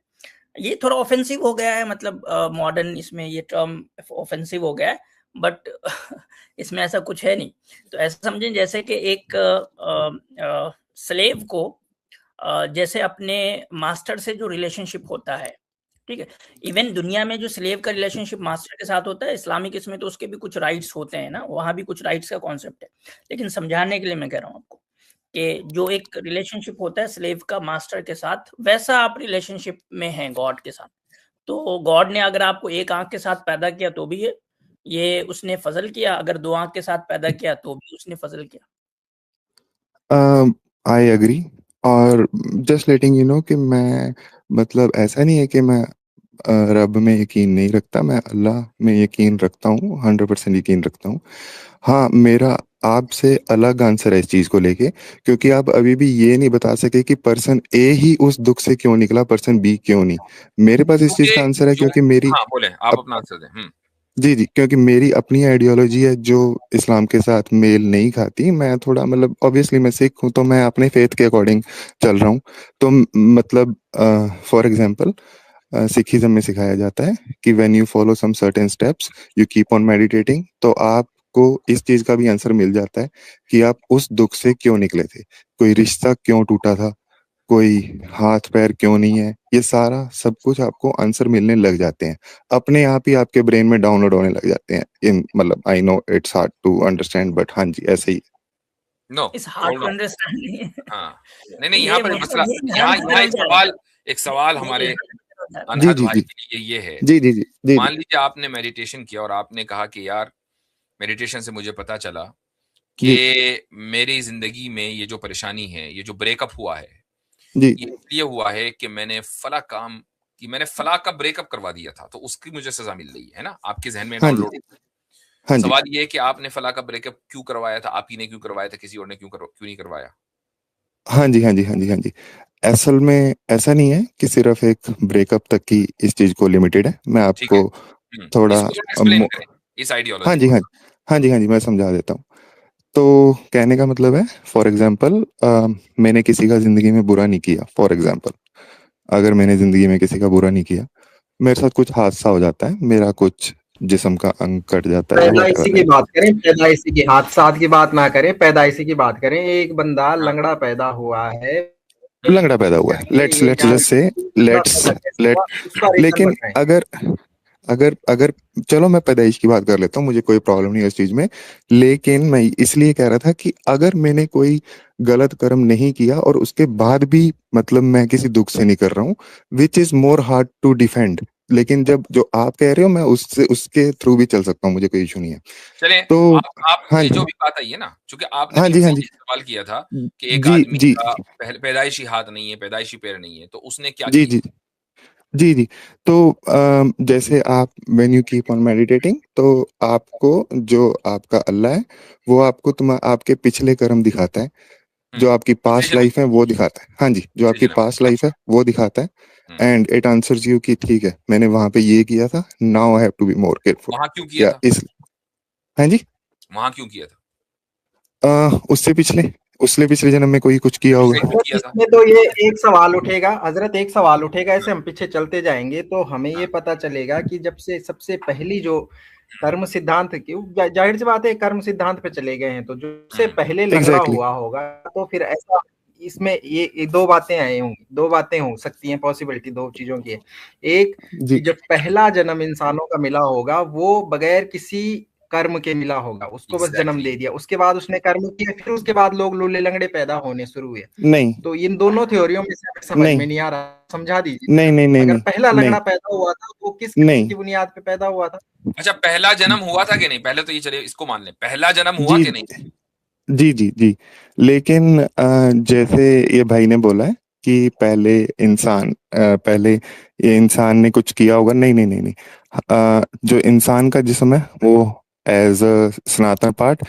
[SPEAKER 4] ये थोड़ा ऑफेंसिव हो गया है, मतलब मॉडर्न इसमें ये टर्म ऑफेंसिव हो गया है, बट इसमें ऐसा कुछ है नहीं। तो ऐसा समझें जैसे कि एक स्लेव को जैसे अपने मास्टर से जो रिलेशनशिप होता है, ठीक है? इवन दुनिया में जो स्लेव का रिलेशनशिप मास्टर के साथ होता है, इस्लामिक इसमें तो उसके भी कुछ राइट्स होते हैं ना, वहाँ भी कुछ राइट्स का कॉन्सेप्ट है। लेकिन समझाने के लिए मैं कह रहा हूँ आपको कि जो एक रिलेशनशिप होता है स्लेव का मास्टर के साथ, वैसा आप रिलेशनशिप में हैं गॉड के साथ। तो गॉड ने अगर आपको एक आँख के साथ पैदा किया तो भी ये उसने फ़ज़ल किया, अगर 2 आँख के साथ पैदा किया तो भी उसने फ़ज़ल किया।
[SPEAKER 1] आई एग्री और जस्ट लेटिंग यू नो कि मैं मतलब ऐसा नहीं है कि मैं रब में यकीन नहीं रखता, मैं अल्लाह में यकीन रखता हूँ, 100% यकीन रखता हूँ। हाँ, मेरा आपसे अलग आंसर है इस चीज़ को लेके क्योंकि आप अभी भी ये नहीं बता सके कि पर्सन ए ही उस दुःख से क्यों निकला, पर्सन बी क्यों नहीं। मेरे पास इस चीज़ का आंसर है क्योंकि मेरी
[SPEAKER 2] हाँ, बोलें, आप अपना आंसर दें।
[SPEAKER 1] जी, जी, क्योंकि मेरी अपनी आइडियोलॉजी है जो इस्लाम के साथ मेल नहीं खाती। मैं थोड़ा मतलब ऑब्वियसली मैं सिख हूँ, तो मैं अपने फ़ेथ के अकॉर्डिंग चल रहा हूँ। तो मतलब फॉर एग्ज़ाम्पल सिखिज़्म में सिखाया जाता है कि when you follow some certain steps, you keep on meditating, तो आपको इस चीज़ का भी आंसर मिल जाता है कि आप उस दुःख से क्यों निकले थे, कोई रिश्ता क्यों टूटा था, कोई हाथ-पैर क्यों नहीं है, ये सारा सब कुछ आपको आंसर मिलने लग जाते हैं। अपने आप ही आपके ब्रेन में डाउनलोड होने लग जाते हैं। इन मतलब I know it's hard to understand but हाँ जी, ऐसे ही।
[SPEAKER 2] No,
[SPEAKER 4] it's hard
[SPEAKER 2] hold
[SPEAKER 4] to
[SPEAKER 2] on.
[SPEAKER 4] Understand नहीं है।
[SPEAKER 2] हाँ, नहीं, यहाँ
[SPEAKER 4] ये
[SPEAKER 2] पर
[SPEAKER 4] मतलब
[SPEAKER 2] मसला,
[SPEAKER 4] ये
[SPEAKER 2] यहाँ
[SPEAKER 4] हर
[SPEAKER 2] यहाँ
[SPEAKER 4] जगह
[SPEAKER 2] एक सवाल हमारे
[SPEAKER 4] है।
[SPEAKER 1] जी,
[SPEAKER 2] अनहद
[SPEAKER 1] जी,
[SPEAKER 2] भाई
[SPEAKER 1] जी।
[SPEAKER 2] के लिए ये है,
[SPEAKER 1] जी, जी, जी। जी,
[SPEAKER 2] मान
[SPEAKER 1] जी।
[SPEAKER 2] लीजिए आपने मेडिटेशन किया और आपने कहा कि यार मेडिटेशन से मुझे पता चला
[SPEAKER 1] जी।
[SPEAKER 2] कि मेरी ज़िंदगी में ये जो परेशानी है, ये जो ब्रेकअप हुआ है,
[SPEAKER 1] जी।
[SPEAKER 2] ये इसलिए हुआ है कि मैंने फलाँ का ब्रेकअप करवा दिया था, तो उसकी मुझे सज़ा मिल रही है ना? आपके ज़हन में
[SPEAKER 1] हाँ जी।
[SPEAKER 2] डाउनलोड।
[SPEAKER 1] हाँ जी।
[SPEAKER 2] सवाल ये है कि आपने फलाँ का ब्रेकअप क्यों करवाया था? आप ही ने क्यों करवाया था? किसी और ने क्यों नहीं करवाया?
[SPEAKER 1] हाँ जी, हाँ जी, हाँ जी, हाँ जी। असल में ऐसा नहीं है कि सिर्फ़ एक ब्रेकअप तक ही इस चीज़ को लिमिटेड है। मैं
[SPEAKER 2] ठीक है।
[SPEAKER 1] आपको थोड़ा
[SPEAKER 2] इसको ज़रा एक्सप्लेन
[SPEAKER 1] मो
[SPEAKER 2] करें, इस
[SPEAKER 1] हाँ
[SPEAKER 2] आइडियोलॉजी
[SPEAKER 1] जी,
[SPEAKER 2] को।
[SPEAKER 1] हाँ जी। हाँ जी, हाँ जी, मैं समझा देता हूँ। तो कहने का मतलब है फॉर एग्ज़ाम्पल मैंने किसी का ज़िंदगी में बुरा नहीं किया, फॉर एग्ज़ाम्पल अगर मैंने ज़िंदगी में किसी का बुरा नहीं किया, मेरे साथ कुछ हादसा हो जाता है, मेरा कुछ जिस्म का अंग कट जाता है या
[SPEAKER 5] पैदाइशी
[SPEAKER 1] व्हाटएवर
[SPEAKER 5] की
[SPEAKER 1] दैट।
[SPEAKER 5] बात करें, पैदाइशी की, हादसात की बात ना करें, पैदाइशी की बात करें। एक बंदा
[SPEAKER 2] हाँ।
[SPEAKER 5] लंगड़ा पैदा हुआ है,
[SPEAKER 1] लंगड़ा पैदा हुआ है। लेट्स
[SPEAKER 5] ये
[SPEAKER 1] लेट्स
[SPEAKER 5] जान
[SPEAKER 1] जस्ट से
[SPEAKER 5] लंगड़ा पैदा कैसे हुआ, उसका रीजन
[SPEAKER 1] लेकिन
[SPEAKER 5] बताएं।
[SPEAKER 1] अगर अगर अगर चलो मैं पैदाइश की बात कर लेता हूँ, मुझे कोई प्रॉब्लम नहीं है इस चीज़ में। लेकिन मैं इसलिए कह रहा था कि अगर मैंने कोई गलत कर्म नहीं किया और उसके बाद भी मतलब मैं किसी दुःख से नहीं कर रहा हूँ, which is more hard to defend. लेकिन जब जो आप कह रहे हो मैं उसके थ्रू भी चल सकता हूँ, मुझे कोई इश्यू नहीं है।
[SPEAKER 2] चलें,
[SPEAKER 1] तो
[SPEAKER 2] आप
[SPEAKER 1] हाँ
[SPEAKER 2] ये
[SPEAKER 1] जी।
[SPEAKER 2] जो भी बात आई है ना, चूँकि आपने
[SPEAKER 1] हाँ
[SPEAKER 2] भी
[SPEAKER 1] जी, हाँ
[SPEAKER 2] हमसे
[SPEAKER 1] जी।
[SPEAKER 2] ये सवाल किया था कि एक
[SPEAKER 1] जी,
[SPEAKER 2] आदमी
[SPEAKER 1] जी।
[SPEAKER 2] का पैदाइशी हाथ नहीं है, पैदाइशी पैर नहीं है, तो उसने क्या
[SPEAKER 1] जी,
[SPEAKER 2] किया?
[SPEAKER 1] जी। जी, जी। तो जैसे आप when you keep on meditating तो आपको जो आपका अल्लाह है, वो आपको आपके पिछले कर्म दिखाता है। जो आपकी
[SPEAKER 2] पिछली
[SPEAKER 1] पास्ट
[SPEAKER 2] जन्म
[SPEAKER 1] लाइफ है वो दिखाता है। हाँ जी, जो
[SPEAKER 2] पिछली
[SPEAKER 1] आपकी
[SPEAKER 2] जन्म
[SPEAKER 1] पास्ट लाइफ है वो दिखाता है
[SPEAKER 2] हुँ।
[SPEAKER 1] एंड इट आंसर्स यू कि ठीक है, मैंने वहाँ पे ये किया था, now I have to be more careful
[SPEAKER 2] वहाँ क्यों किया
[SPEAKER 1] या
[SPEAKER 2] था?
[SPEAKER 1] इस हाँ जी।
[SPEAKER 2] वहाँ क्यों किया था?
[SPEAKER 1] उससे पिछले उसने पिछले जन्म में कोई कुछ किया होगा।
[SPEAKER 2] Suicide भी किया था।
[SPEAKER 5] इसमें तो ये एक सवाल उठेगा हजरत, एक सवाल उठेगा, ऐसे हम पीछे चलते जाएंगे तो हमें ये पता चलेगा कि जब से सबसे पहली जो कर्म सिद्धांत की, जाहिर सी बात है कर्म सिद्धांत पे चले गए हैं, तो जो से पहले लंगड़ा
[SPEAKER 1] Exactly.
[SPEAKER 5] हुआ होगा, तो फिर ऐसा इसमें ये दो बातें आई होंगी, दो बातें हो सकती हैं, पॉसिबिलिटी दो चीजों की है। एक
[SPEAKER 1] जी
[SPEAKER 5] कि जब पहला जन्म इंसानों का मिला होगा वो बगैर किसी कर्म के मिला होगा, उसको बस जन्म
[SPEAKER 2] Exactly.
[SPEAKER 5] दे दिया, उसके बाद उसने कर्म किया, फिर उसके बाद लोग लूले लंगड़े पैदा होने शुरू हुए।
[SPEAKER 1] नहीं
[SPEAKER 5] तो इन दोनों थ्योरियों में से हमें समझ
[SPEAKER 1] नहीं
[SPEAKER 5] में नहीं आ रहा, समझा दीजिए।
[SPEAKER 1] नहीं नहीं नहीं
[SPEAKER 5] अगर
[SPEAKER 1] नहीं
[SPEAKER 5] पहला
[SPEAKER 1] नहीं
[SPEAKER 5] लंगड़ा पैदा हुआ था वो किस
[SPEAKER 1] नहीं
[SPEAKER 5] की बुनियाद पे पैदा हुआ था?
[SPEAKER 2] अच्छा, पहला जन्म हुआ था कि नहीं? पहले तो ये चलिए इसको मान लें, पहला जन्म हुआ
[SPEAKER 1] जी
[SPEAKER 2] कि नहीं?
[SPEAKER 1] जी जी जी। लेकिन जैसे ये भाई ने बोला है कि पहले पहले ये इंसान ने कुछ किया होगा, नहीं नहीं नहीं नहीं। जो इंसान का जिस्म है वो एज अ सनातन पार्ट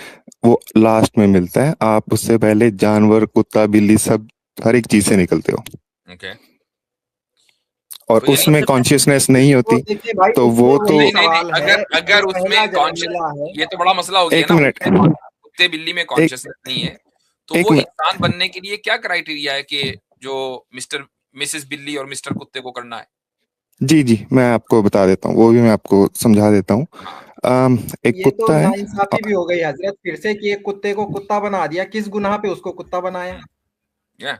[SPEAKER 1] वो लास्ट में मिलता है। आप उससे पहले जानवर, कुत्ता, बिल्ली, सब हर एक चीज से निकलते हो,
[SPEAKER 2] ओके,
[SPEAKER 1] और
[SPEAKER 2] तो यानी
[SPEAKER 1] उसमें कॉन्शियसनेस नहीं होती।
[SPEAKER 5] देखिए भाई,
[SPEAKER 1] तो वो
[SPEAKER 5] इसमें
[SPEAKER 1] तो
[SPEAKER 5] वही
[SPEAKER 2] नहीं,
[SPEAKER 5] सवाल है,
[SPEAKER 2] अगर
[SPEAKER 5] पहला
[SPEAKER 2] उसमें
[SPEAKER 5] जन्म
[SPEAKER 2] कॉन्शियस,
[SPEAKER 5] मिला है।
[SPEAKER 2] ये तो बड़ा मसला हो गया
[SPEAKER 1] एक
[SPEAKER 2] ना,
[SPEAKER 1] मिनट,
[SPEAKER 2] कुत्ते बिल्ली में कॉन्शियसनेस नहीं है, तो
[SPEAKER 1] एक
[SPEAKER 2] वो
[SPEAKER 1] मिनट।
[SPEAKER 2] इंसान बनने के लिए क्या क्राइटेरिया है कि जो मिसेस बिल्ली और मिस्टर कुत्ते को करना है?
[SPEAKER 1] जी जी, मैं आपको बता देता हूँ, वो भी मैं आपको समझा देता हूँ। एक
[SPEAKER 5] ये तो
[SPEAKER 1] कुत्ता है,
[SPEAKER 5] नाइंसाफी भी हो गई हजरत फिर से कि एक कुत्ते को कुत्ता बना दिया, किस गुनाह पे उसको कुत्ता बनाया?
[SPEAKER 2] या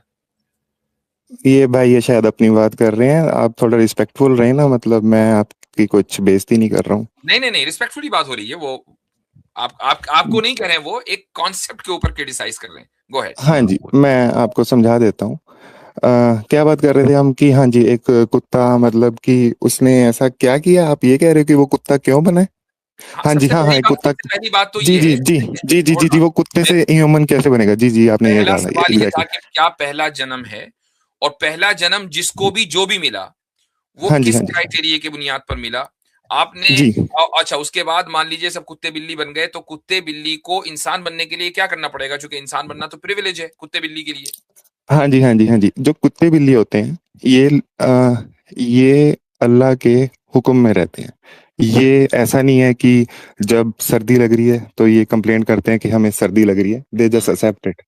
[SPEAKER 1] ये भाई ये शायद अपनी बात कर रहे हैं, आप थोड़ा रिस्पेक्टफुल रहे ना, मतलब मैं आपकी कुछ बेइज्जती नहीं कर रहा हूँ।
[SPEAKER 2] नहीं, रिस्पेक्टफुली बात हो रही है, वो आपको नहीं कह रहे हैं, वो एक कॉन्सेप्ट के ऊपर क्रिटिसाइज कर रहे हैं। Go ahead.
[SPEAKER 1] हाँ जी, मैं आपको समझा देता हूँ। क्या बात कर रहे थे हम कि हाँ जी, एक कुत्ता, मतलब कि उसने ऐसा क्या किया, आप ये कह रहे हो कि वो कुत्ता क्यों बना है? हाँ जी, हाँ हाँ, एक कुत्ता।
[SPEAKER 2] सबसे पहली बात तो
[SPEAKER 1] जी
[SPEAKER 2] ये
[SPEAKER 1] जी
[SPEAKER 2] है,
[SPEAKER 1] जी जी जी जी जी, वो कुत्ते से ह्यूमन कैसे बनेगा? जी जी, आपने ये
[SPEAKER 2] पहला
[SPEAKER 1] कहा था,
[SPEAKER 2] सवाल ये था
[SPEAKER 1] एग्जैक्टली।
[SPEAKER 2] कि क्या पहला जन्म है, और पहला जन्म जिसको भी जो भी मिला वो
[SPEAKER 1] हाँ जी
[SPEAKER 2] किस
[SPEAKER 1] हाँ जी
[SPEAKER 2] क्राइटेरिया की बुनियाद पर मिला? आपने
[SPEAKER 1] जी।
[SPEAKER 2] अच्छा, उसके बाद मान लीजिए सब कुत्ते बिल्ली बन गए, तो कुत्ते बिल्ली को इंसान बनने के लिए क्या करना पड़ेगा? क्योंकि इंसान बनना तो प्रिविलेज है कुत्ते बिल्ली के लिए।
[SPEAKER 1] हाँ जी हाँ जी हाँ जी, जो कुत्ते बिल्ली होते हैं ये अल्लाह के हुक्म में रहते हैं। ये ऐसा नहीं है कि जब सर्दी लग रही है तो ये कंप्लेन करते हैं कि हमें सर्दी लग रही है। They just accept it,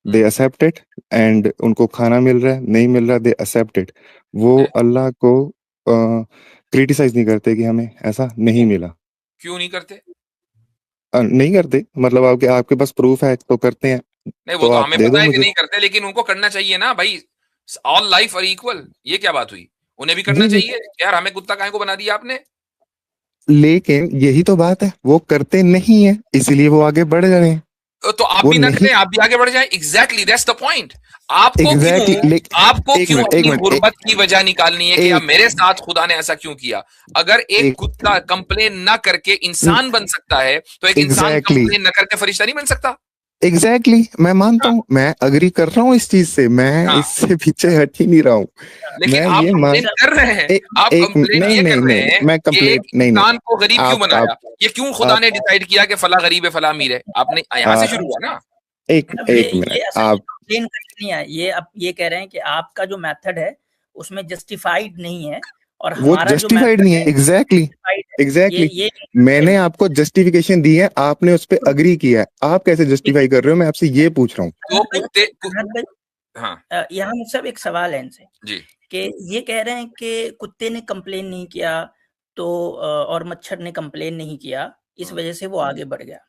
[SPEAKER 1] they accept it, and उनको खाना मिल रहा है, नहीं मिल रहा, दे एक्सेप्ट इट। वो अल्लाह को क्रिटिसाइज नहीं करते कि हमें ऐसा नहीं मिला।
[SPEAKER 2] क्यों नहीं करते?
[SPEAKER 1] नहीं करते, मतलब आपके आपके पास प्रूफ है तो करते हैं।
[SPEAKER 2] नहीं, वो
[SPEAKER 1] तो
[SPEAKER 2] तो
[SPEAKER 1] आप
[SPEAKER 2] हमें
[SPEAKER 1] दे
[SPEAKER 2] पता
[SPEAKER 1] दो
[SPEAKER 2] है कि
[SPEAKER 1] मुझे।
[SPEAKER 2] नहीं करते, लेकिन उनको करना चाहिए ना भाई। ऑल लाइफ आर इक्वल, ये क्या बात हुई? उन्हें भी करना
[SPEAKER 1] जी जी,
[SPEAKER 2] चाहिए यार, हमें कुत्ता काहे को बना दिया आपने?
[SPEAKER 1] लेकिन यही तो बात है, वो करते नहीं है, इसीलिए वो आगे बढ़ रहे हैं।
[SPEAKER 2] तो आप
[SPEAKER 1] वो
[SPEAKER 2] भी ना
[SPEAKER 1] नहीं,
[SPEAKER 2] करें, आप भी आगे बढ़ जाएं। Exactly that's the point.
[SPEAKER 1] Exactly.
[SPEAKER 2] आपको
[SPEAKER 1] एक
[SPEAKER 2] क्यों
[SPEAKER 1] मिनट एक
[SPEAKER 2] अपनी
[SPEAKER 1] मिनट
[SPEAKER 2] गुर्बत की वजह निकालनी है कि यार
[SPEAKER 1] एक
[SPEAKER 2] मेरे साथ खुदा ने ऐसा क्यों किया? अगर एक कुत्ता कंप्लेन ना करके इंसान बन सकता है, तो एक इंसान
[SPEAKER 1] एग्जैक्टली
[SPEAKER 2] कंप्लेन ना करके फरिश्ता नहीं बन सकता?
[SPEAKER 1] एग्जैक्टली, मैं मानता
[SPEAKER 2] हाँ,
[SPEAKER 1] हूँ, मैं अग्री कर रहा हूँ इस चीज से, मैं
[SPEAKER 2] हाँ।
[SPEAKER 1] इससे पीछे हट ही नहीं रहा हूँ।
[SPEAKER 2] लेकिन
[SPEAKER 1] मैं
[SPEAKER 2] आप
[SPEAKER 1] ये मान
[SPEAKER 2] कंप्लेन कर रहे हैं, आप
[SPEAKER 1] एक
[SPEAKER 2] कंप्लेन
[SPEAKER 1] नहीं
[SPEAKER 2] ये
[SPEAKER 1] नहीं
[SPEAKER 2] कर रहे
[SPEAKER 1] नहीं नहीं,
[SPEAKER 2] हैं
[SPEAKER 1] मैं
[SPEAKER 2] कि एक
[SPEAKER 1] कंप्लेंट नहीं नहीं,
[SPEAKER 2] इंसान को गरीब क्यों बनाया? ये क्यों खुदा
[SPEAKER 1] आप
[SPEAKER 2] ने डिसाइड किया कि फला गरीब है फला अमीर है? आपने यहाँ से शुरू हुआ ना।
[SPEAKER 1] एक
[SPEAKER 4] अब
[SPEAKER 1] एक
[SPEAKER 4] ये
[SPEAKER 1] मिनट
[SPEAKER 4] असल में
[SPEAKER 1] आप,
[SPEAKER 4] कंप्लेन करके नहीं है, ये अब ये कह रहे हैं कि आपका जो मेथड है उसमें जस्टिफाइड नहीं है, और
[SPEAKER 1] वो
[SPEAKER 4] हमारा जो
[SPEAKER 1] जस्टिफाइड
[SPEAKER 4] मेथड
[SPEAKER 1] नहीं
[SPEAKER 4] है
[SPEAKER 1] है। एग्जैक्टली
[SPEAKER 4] justified है।
[SPEAKER 1] एग्जैक्टली,
[SPEAKER 4] ये
[SPEAKER 1] मैंने आपको जस्टिफिकेशन दी है, आपने उस पर अग्री किया है, आप कैसे जस्टिफाई कर रहे हो? मैं आपसे ये पूछ रहा हूँ।
[SPEAKER 2] तो कुत्ते
[SPEAKER 4] अनहद भाई,
[SPEAKER 2] हाँ
[SPEAKER 4] यहाँ मुझसे एक सवाल है इनसे
[SPEAKER 2] जी,
[SPEAKER 4] कि ये कह रहे हैं कि कुत्ते ने कंप्लेन नहीं किया तो और मच्छर ने कंप्लेन नहीं किया, इस वजह से वो आगे बढ़ गया।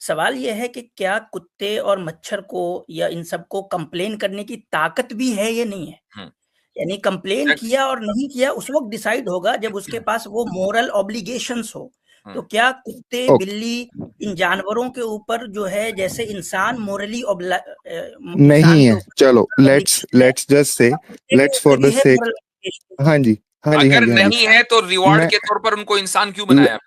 [SPEAKER 4] सवाल ये है कि क्या कुत्ते और मच्छर को या इन सबको कंप्लेन करने की ताकत भी है या नहीं है? यानी कंप्लेन किया और नहीं किया उस वक्त डिसाइड होगा जब उसके पास वो मोरल ऑब्लिगेशंस हो। तो क्या कुत्ते बिल्ली इन जानवरों के ऊपर जो है जैसे इंसान मोरली
[SPEAKER 1] नहीं है? चलो let's just say, let's for the सेक, हाँ जी हाँ जी हाँ
[SPEAKER 2] अगर
[SPEAKER 1] जी हाँ जी,
[SPEAKER 2] नहीं है तो रिवॉर्ड
[SPEAKER 1] मैं
[SPEAKER 2] के तौर पर उनको इंसान क्यों बनाया?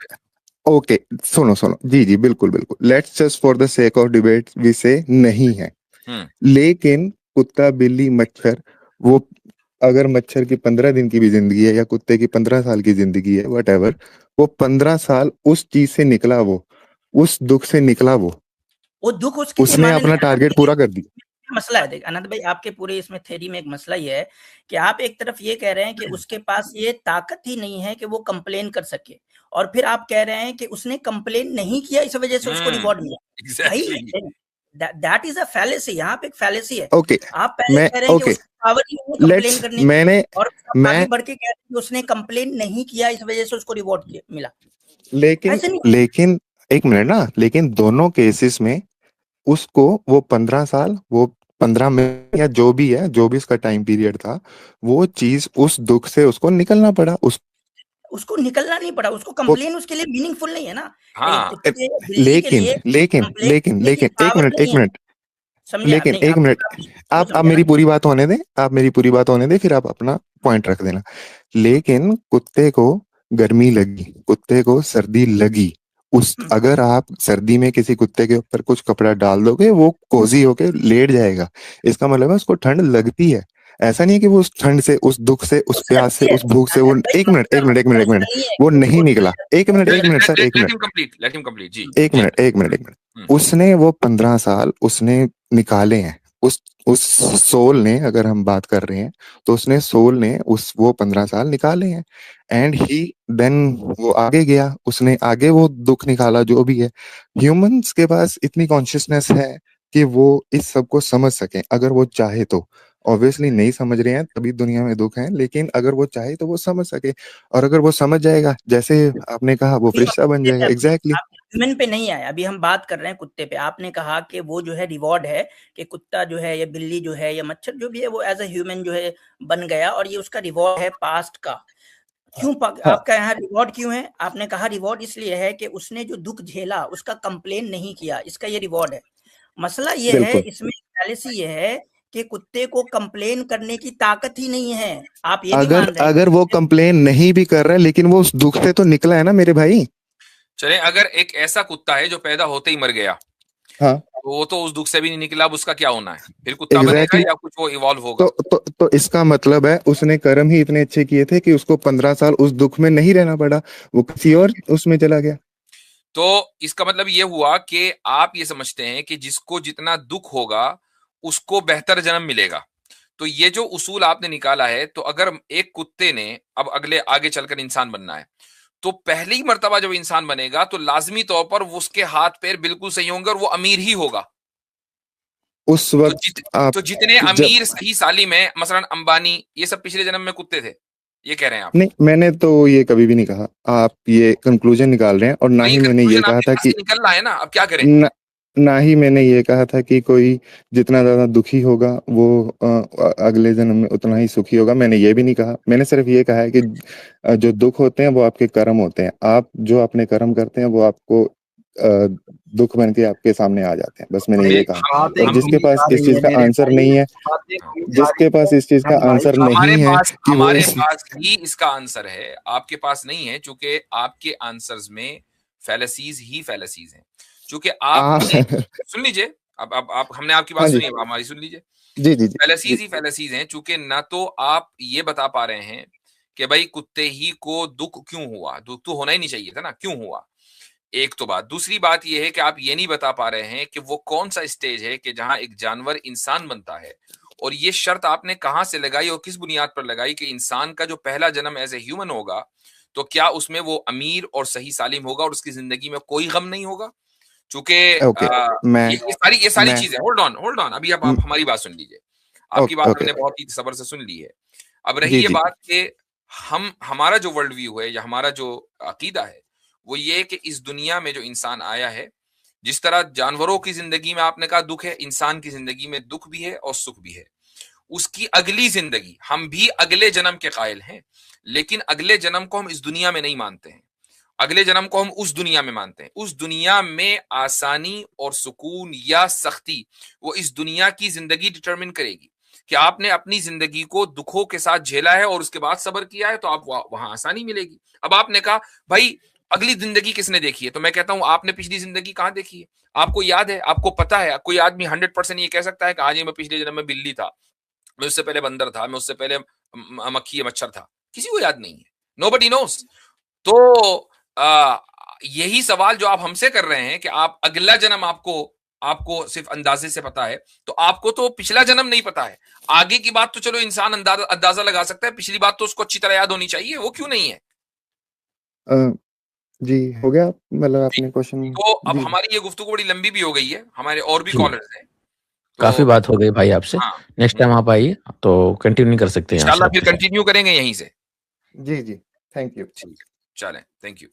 [SPEAKER 1] ओके, सुनो सुनो, जी जी बिल्कुल बिल्कुल, let's just for the sake of debate we say नहीं है। लेकिन कुत्ता, बिल्ली, मच्छर, वो अगर मच्छर की 15 दिन की भी जिंदगी है या कुत्ते की 15 साल की जिंदगी है, वट एवर, वो 15 साल उस चीज से निकला, वो उस दुख से निकला,
[SPEAKER 4] वो दुख उसके लिए
[SPEAKER 1] उसने
[SPEAKER 4] माने
[SPEAKER 1] अपना टारगेट पूरा कर दिया।
[SPEAKER 4] मसला है। देख अनंत भाई, आपके पूरे इसमें थ्योरी में एक मसला ये है कि आप एक तरफ ये कह रहे हैं कि उसके पास ये ताकत ही नहीं है कि वो कंप्लेन कर सके, और फिर आप कह रहे हैं कि उसने कंप्लेन नहीं किया इस वजह से उसको रिवॉर्ड मिला।
[SPEAKER 2] Exactly.
[SPEAKER 4] That is a fallacy. यहाँ पे एक फैलेसी है।
[SPEAKER 1] ओके,
[SPEAKER 4] आप पहले
[SPEAKER 1] मैं
[SPEAKER 4] कह रहे हैं कि
[SPEAKER 1] ओके
[SPEAKER 4] उसकी पावर ही नहीं कंप्लेन
[SPEAKER 1] लेट्स
[SPEAKER 4] करने की,
[SPEAKER 1] मैंने
[SPEAKER 4] और आप
[SPEAKER 1] मैं
[SPEAKER 4] आगे बढ़ के कह रहे हैं कि उसने कंप्लेन नहीं किया, इस वजह से उसको रिवॉर्ड मिला।
[SPEAKER 1] लेकिन
[SPEAKER 4] ऐसे नहीं।
[SPEAKER 1] लेकिन एक मिनट ना, लेकिन दोनों केसेस में उसको वो 15 साल, वो 15 मिनट या जो भी है, जो भी उसका टाइम पीरियड था, वो चीज उस दुख से उसको निकलना पड़ा।
[SPEAKER 4] उसको निकलना नहीं पड़ा, उसको
[SPEAKER 1] वो
[SPEAKER 4] कंप्लेन उसके लिए मीनिंगफुल नहीं है ना। यानी
[SPEAKER 2] हाँ
[SPEAKER 4] कुत्ते या बिल्ली के
[SPEAKER 1] लेकिन
[SPEAKER 4] लिए
[SPEAKER 1] लेकिन
[SPEAKER 4] कंप्लेन
[SPEAKER 1] लेकिन
[SPEAKER 4] करने की
[SPEAKER 1] लेकिन एक
[SPEAKER 4] पावर
[SPEAKER 1] मिनट,
[SPEAKER 4] नहीं
[SPEAKER 1] एक
[SPEAKER 4] है।
[SPEAKER 1] मिनट,
[SPEAKER 4] समझे आप?
[SPEAKER 1] लेकिन
[SPEAKER 4] नहीं,
[SPEAKER 1] एक
[SPEAKER 4] आप
[SPEAKER 1] मिनट,
[SPEAKER 4] आप
[SPEAKER 1] आप
[SPEAKER 4] समझे
[SPEAKER 1] मेरी
[SPEAKER 4] ना।
[SPEAKER 1] पूरी बात होने दें, आप मेरी पूरी बात होने दें, फिर आप अपना पॉइंट रख देना। लेकिन कुत्ते को गर्मी लगी, कुत्ते को सर्दी लगी, उस अगर आप सर्दी में किसी कुत्ते के ऊपर कुछ कपड़ा डाल दोगे, वो कोजी होके लेट जाएगा। इसका मतलब है उसको ठंड लगती है। ऐसा नहीं है कि वो उस ठंड से, उस दुख से, उस
[SPEAKER 4] उसको
[SPEAKER 1] प्यास से,
[SPEAKER 4] लगती है।
[SPEAKER 1] उस भूख से वो
[SPEAKER 4] भाई
[SPEAKER 1] एक मिनट, एक मिनट, एक मिनट, एक मिनट, एक
[SPEAKER 4] ऐसा
[SPEAKER 1] मिनट,
[SPEAKER 4] नहीं है
[SPEAKER 1] वो
[SPEAKER 4] कि
[SPEAKER 1] नहीं
[SPEAKER 4] उसको
[SPEAKER 1] निकला। एक मिनट, एक मिनट सर, एक मिनट,
[SPEAKER 2] लेट हिम कंप्लीट जी।
[SPEAKER 1] एक मिनट, एक मिनट, एक मिनट। उसने वो 15 साल उसने निकाले हैं। उस सोल ने, अगर हम बात कर रहे हैं, तो उसने सोल ने वो 15 साल निकाले हैं। एंड ही देन वो आगे गया, उसने आगे वो दुख निकाला जो भी है। ह्यूमंस के पास इतनी कॉन्शियसनेस है कि वो इस सब को समझ सके, अगर वो चाहे तो। ऑब्वियसली नहीं समझ रहे हैं तभी दुनिया में दुख है, लेकिन अगर वो चाहे तो वो समझ सके। और अगर वो समझ जाएगा, जैसे आपने कहा, वो फरिश्ता बन जाएगा। एग्जैक्टली।
[SPEAKER 4] आप ह्यूमन पे नहीं आए, अभी हम बात कर रहे हैं कुत्ते पे। आपने कहा कि वो जो है रिवॉर्ड है, कि कुत्ता जो है या बिल्ली जो है या मच्छर जो भी है, वो एज ए ह्यूमन जो है बन गया, और ये उसका रिवॉर्ड है पास्ट का। क्यों आपका यहाँ रिवॉर्ड क्यों है? आपने कहा रिवॉर्ड इसलिए है कि उसने जो दुख झेला उसका कंप्लेन नहीं किया, इसका ये रिवॉर्ड है। मसला ये है,
[SPEAKER 1] बिल्कुल।
[SPEAKER 4] इसमें फैलेसी ये है कि कुत्ते को कंप्लेन करने की ताकत ही नहीं है। आप ये भी
[SPEAKER 1] अगर
[SPEAKER 4] मान रहे हैं।
[SPEAKER 1] अगर वो कंप्लेन नहीं भी कर रहा है, लेकिन वो उस दुख से तो निकला है ना मेरे भाई।
[SPEAKER 2] चले, अगर एक ऐसा कुत्ता है जो पैदा होते ही मर गया,
[SPEAKER 1] हाँ,
[SPEAKER 2] तो वो तो उस दुख से भी नहीं निकला। अब उसका क्या होना है? फिर कुत्ता बनेगा
[SPEAKER 1] एग्जैक्टली।
[SPEAKER 2] या कुछ वो इवॉल्व होगा?
[SPEAKER 1] तो इसका मतलब है उसने कर्म ही इतने अच्छे किए थे कि उसको 15 साल उस दुख में नहीं रहना पड़ा, वो किसी और उसमें चला गया।
[SPEAKER 2] तो इसका मतलब ये हुआ कि आप ये समझते हैं कि जिसको जितना दुख होगा उसको बेहतर जन्म मिलेगा। तो ये जो उसूल आपने निकाला है, तो अगर एक कुत्ते ने अब अगले आगे चलकर इंसान बनना है, तो पहली मर्तबा जब इंसान बनेगा तो लाजमी तौर पर उसके हाथ पैर बिल्कुल सही होंगे और वो अमीर ही होगा।
[SPEAKER 1] उस
[SPEAKER 2] तो,
[SPEAKER 1] वक्त आप
[SPEAKER 2] तो जितने
[SPEAKER 1] जब
[SPEAKER 2] अमीर सही सालिम है, मसलन अंबानी, ये सब पिछले जन्म में कुत्ते थे, ये कह रहे हैं आप?
[SPEAKER 1] नहीं, मैंने तो ये कभी भी नहीं कहा। आप ये कंक्लूजन निकाल रहे हैं, और ना
[SPEAKER 2] भाई
[SPEAKER 1] ही मैंने ये
[SPEAKER 2] कंक्लूजन
[SPEAKER 1] कहा
[SPEAKER 2] आपके
[SPEAKER 1] था
[SPEAKER 2] पास
[SPEAKER 1] कि
[SPEAKER 2] से निकल रहा है ना, अब क्या करें?
[SPEAKER 1] ना ही मैंने ये कहा था कि कोई जितना ज्यादा दुखी होगा वो अगले जन्म में उतना ही सुखी होगा। मैंने ये भी नहीं कहा। मैंने सिर्फ ये कहा है कि जो दुख होते हैं वो आपके कर्म होते हैं। आप जो अपने कर्म करते हैं वो आपको दुख बन के आपके सामने आ जाते हैं। बस मैंने ये कहा। और जिसके पास इस चीज का आंसर नहीं है, जिसके पास इस चीज का आंसर नहीं है कि वो
[SPEAKER 2] हमारे पास ही इसका आंसर है, आपके पास नहीं है, क्योंकि आपके आंसर्स में फैलेसीज ही फैलेसीज हैं। क्योंकि आप सुन लीजिए, अब आप हमने आपकी बात सुनी, अब हमारी सुन लीजिए।
[SPEAKER 1] जी जी जी।
[SPEAKER 2] फैलेसीज ही फैलेसीज हैं, क्योंकि ना तो आप ये बता पा रहे हैं कि भाई कुत्ते ही को दुख क्यों हुआ, दुख तो होना ही नहीं चाहिए था ना, क्यों हुआ? एक तो बात। दूसरी बात यह है कि आप ये नहीं बता पा रहे हैं कि वो कौन सा स्टेज है कि जहां एक जानवर इंसान बनता है, और ये शर्त आपने कहां से लगाई और किस बुनियाद पर लगाई कि इंसान का जो पहला जन्म एज ए ह्यूमन होगा, तो क्या उसमें वो अमीर और सही सालिम होगा और उसकी जिंदगी में कोई गम नहीं होगा? चूंकि ये सारी चीजें, होल्ड ऑन, अभी आप हमारी बात सुन लीजिए। आपकी बात हमने बहुत ही सब्र से सुन ली है। अब रही ये बात कि हमारा जो वर्ल्ड व्यू है या हमारा जो अकीदा है, वो ये कि इस दुनिया में जो इंसान आया है, जिस तरह जानवरों की जिंदगी में आपने कहा दुख है, इंसान की जिंदगी में दुख भी है और सुख भी है। उसकी अगली जिंदगी, हम भी अगले जन्म के कायल हैं, लेकिन अगले जन्म को हम इस दुनिया में नहीं मानते हैं। अगले जन्म को हम उस दुनिया में मानते हैं। उस दुनिया में आसानी और सुकून या सख्ती, वो इस दुनिया की जिंदगी डिटरमिन करेगी कि आपने अपनी जिंदगी को दुखों के साथ झेला है और उसके बाद सब्र किया है, तो आप वहां आसानी मिलेगी। अब आपने कहा भाई अगली जिंदगी किसने देखी है, तो मैं कहता हूं आपने पिछली जिंदगी कहां देखी है? आपको याद है, आपको पता है? कोई आदमी 100% ये कह सकता है कि आज मैं पिछले जन्म में बिल्ली था, मैं उससे पहले बंदर था, मैं उससे पहले मक्खी या मच्छर था? किसी को याद नहीं है। Nobody nose. तो यही सवाल जो आप हमसे कर रहे हैं कि आप अगला जन्म आपको सिर्फ अंदाजे से पता है, तो आपको तो पिछला जन्म नहीं पता है। आगे की बात तो चलो इंसान अंदाजा लगा सकता है, पिछली बात तो उसको अच्छी तरह याद होनी चाहिए, वो क्यों नहीं है?
[SPEAKER 1] जी, हो गया मतलब आपने क्वेश्चन
[SPEAKER 2] तो अब
[SPEAKER 1] जी।
[SPEAKER 2] हमारी ये गुफ्तगू बड़ी लंबी भी हो गई है, हमारे और भी
[SPEAKER 3] जी।
[SPEAKER 2] कॉलर्स हैं।
[SPEAKER 3] काफ़ी
[SPEAKER 2] तो
[SPEAKER 3] बात हो गई भाई आपसे।
[SPEAKER 2] हाँ,
[SPEAKER 3] नेक्स्ट टाइम आप आइए तो कंटिन्यू कर सकते हैं यहाँ से
[SPEAKER 2] इंशाल्लाह फिर
[SPEAKER 3] आपके साथ।
[SPEAKER 2] कंटिन्यू करेंगे यहीं से।
[SPEAKER 1] जी, जी। Thank you.
[SPEAKER 2] ठीक है, चलें, थैंक यू।